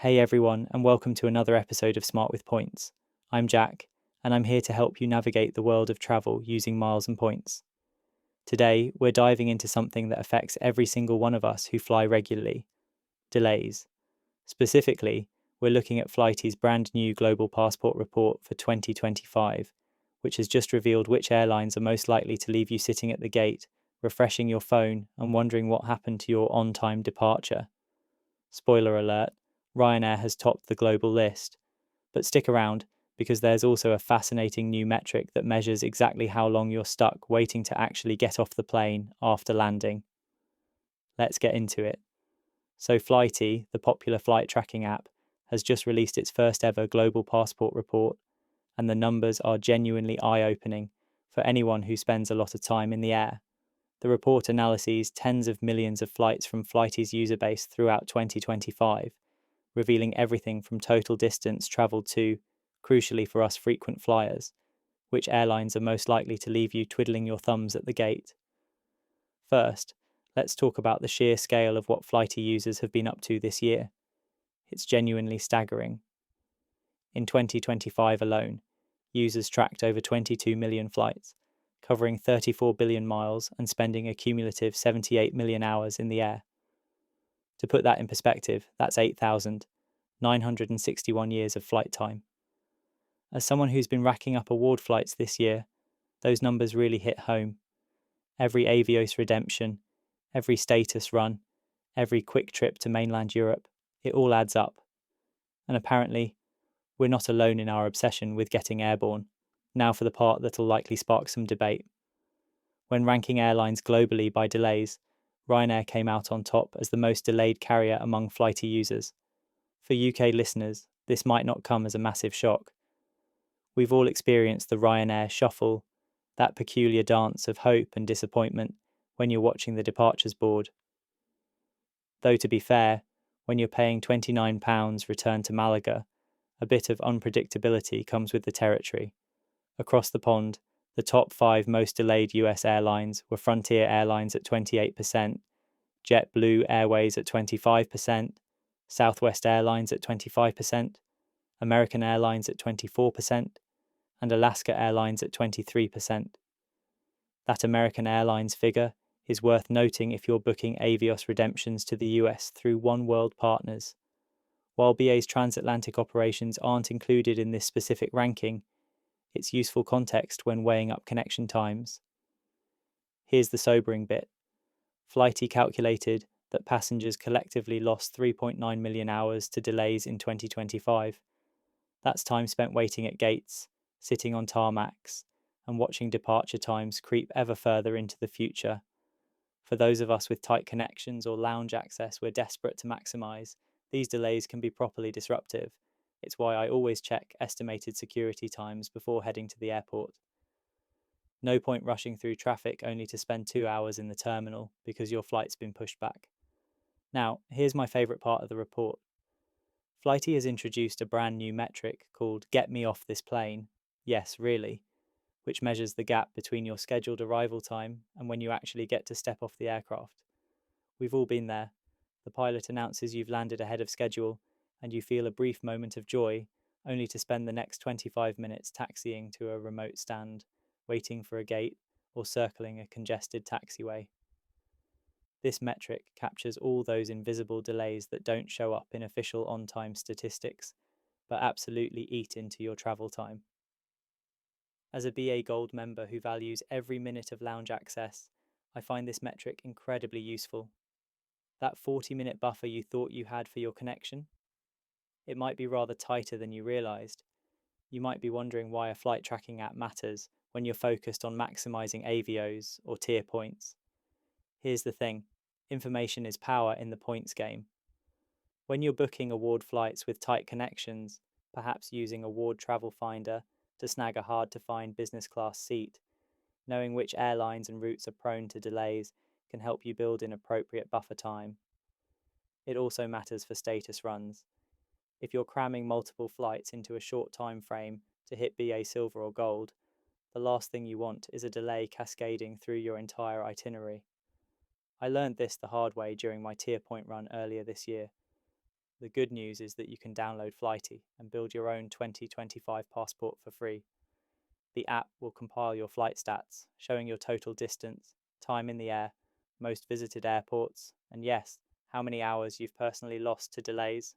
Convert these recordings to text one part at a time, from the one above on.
Hey everyone, and welcome to another episode of Smart with Points. I'm Jack, and I'm here to help you navigate the world of travel using miles and points. Today, we're diving into something that affects every single one of us who fly regularly: delays. Specifically, we're looking at Flighty's brand new Global Passport report for 2025, which has just revealed which airlines are most likely to leave you sitting at the gate, refreshing your phone, and wondering what happened to your on time departure. Spoiler alert, Ryanair has topped the global list. But stick around, because there's also a fascinating new metric that measures exactly how long you're stuck waiting to actually get off the plane after landing. Let's get into it. So Flighty, the popular flight tracking app, has just released its first ever global passport report, and the numbers are genuinely eye-opening for anyone who spends a lot of time in the air. The report analyses tens of millions of flights from Flighty's user base throughout 2025, revealing everything from total distance travelled to, crucially for us frequent flyers, which airlines are most likely to leave you twiddling your thumbs at the gate. First, let's talk about the sheer scale of what Flighty users have been up to this year. It's genuinely staggering. In 2025 alone, users tracked over 22 million flights, covering 34 billion miles and spending a cumulative 78 million hours in the air. To put that in perspective, that's 8,961 years of flight time. As someone who's been racking up award flights this year, those numbers really hit home. Every Avios redemption, every status run, every quick trip to mainland Europe, it all adds up. And apparently, we're not alone in our obsession with getting airborne. Now for the part that'll likely spark some debate. When ranking airlines globally by delays, Ryanair came out on top as the most delayed carrier among Flighty users. For UK listeners, this might not come as a massive shock. We've all experienced the Ryanair shuffle, that peculiar dance of hope and disappointment when you're watching the departures board. Though to be fair, when you're paying £29 return to Malaga, a bit of unpredictability comes with the territory. Across the pond, the top 5 most delayed US airlines were Frontier Airlines at 28%, JetBlue Airways at 25%, Southwest Airlines at 25%, American Airlines at 24%, and Alaska Airlines at 23%. That American Airlines figure is worth noting if you're booking Avios redemptions to the US through One World partners. While BA's transatlantic operations aren't included in this specific ranking, it's useful context when weighing up connection times. Here's the sobering bit. Flighty calculated that passengers collectively lost 3.9 million hours to delays in 2025. That's time spent waiting at gates, sitting on tarmacs, and watching departure times creep ever further into the future. For those of us with tight connections or lounge access we're desperate to maximise, these delays can be properly disruptive. It's why I always check estimated security times before heading to the airport. No point rushing through traffic only to spend 2 hours in the terminal because your flight's been pushed back. Now, here's my favourite part of the report. Flighty has introduced a brand new metric called Get Me Off This Plane. Yes, really. Which measures the gap between your scheduled arrival time and when you actually get to step off the aircraft. We've all been there. The pilot announces you've landed ahead of schedule, and you feel a brief moment of joy, only to spend the next 25 minutes taxiing to a remote stand, waiting for a gate, or circling a congested taxiway. This metric captures all those invisible delays that don't show up in official on-time statistics, but absolutely eat into your travel time. As a BA Gold member who values every minute of lounge access, I find this metric incredibly useful. That 40-minute buffer you thought you had for your connection? It might be rather tighter than you realised. You might be wondering why a flight tracking app matters when you're focused on maximising Avios or tier points. Here's the thing, information is power in the points game. When you're booking award flights with tight connections, perhaps using Award Travel Finder to snag a hard-to-find business class seat, knowing which airlines and routes are prone to delays can help you build in appropriate buffer time. It also matters for status runs. If you're cramming multiple flights into a short time frame to hit BA Silver or Gold, the last thing you want is a delay cascading through your entire itinerary. I learned this the hard way during my tier point run earlier this year. The good news is that you can download Flighty and build your own 2025 passport for free. The app will compile your flight stats, showing your total distance, time in the air, most visited airports, and yes, how many hours you've personally lost to delays.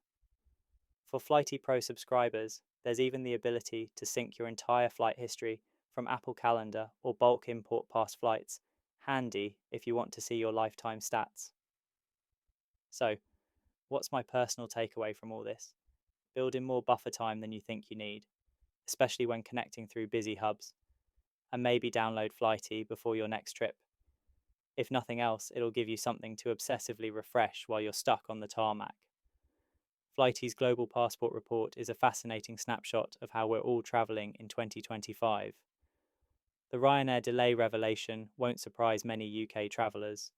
For Flighty Pro subscribers, there's even the ability to sync your entire flight history from Apple Calendar or bulk import past flights, handy if you want to see your lifetime stats. So, what's my personal takeaway from all this? Build in more buffer time than you think you need, especially when connecting through busy hubs, and maybe download Flighty before your next trip. If nothing else, it'll give you something to obsessively refresh while you're stuck on the tarmac. Flighty's Global Passport Report is a fascinating snapshot of how we're all travelling in 2025. The Ryanair delay revelation won't surprise many UK travellers,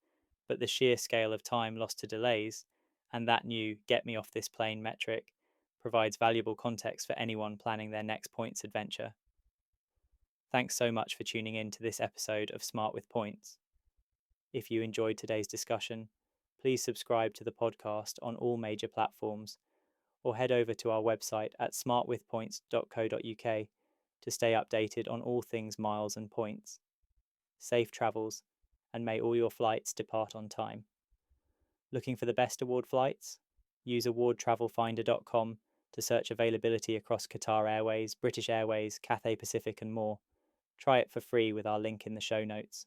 but the sheer scale of time lost to delays, and that new "get me off this plane" metric, provides valuable context for anyone planning their next points adventure. Thanks so much for tuning in to this episode of Smart with Points. If you enjoyed today's discussion, please subscribe to the podcast on all major platforms, or head over to our website at smartwithpoints.co.uk to stay updated on all things miles and points. Safe travels, and may all your flights depart on time. Looking for the best award flights? Use awardtravelfinder.com to search availability across Qatar Airways, British Airways, Cathay Pacific and more. Try it for free with our link in the show notes,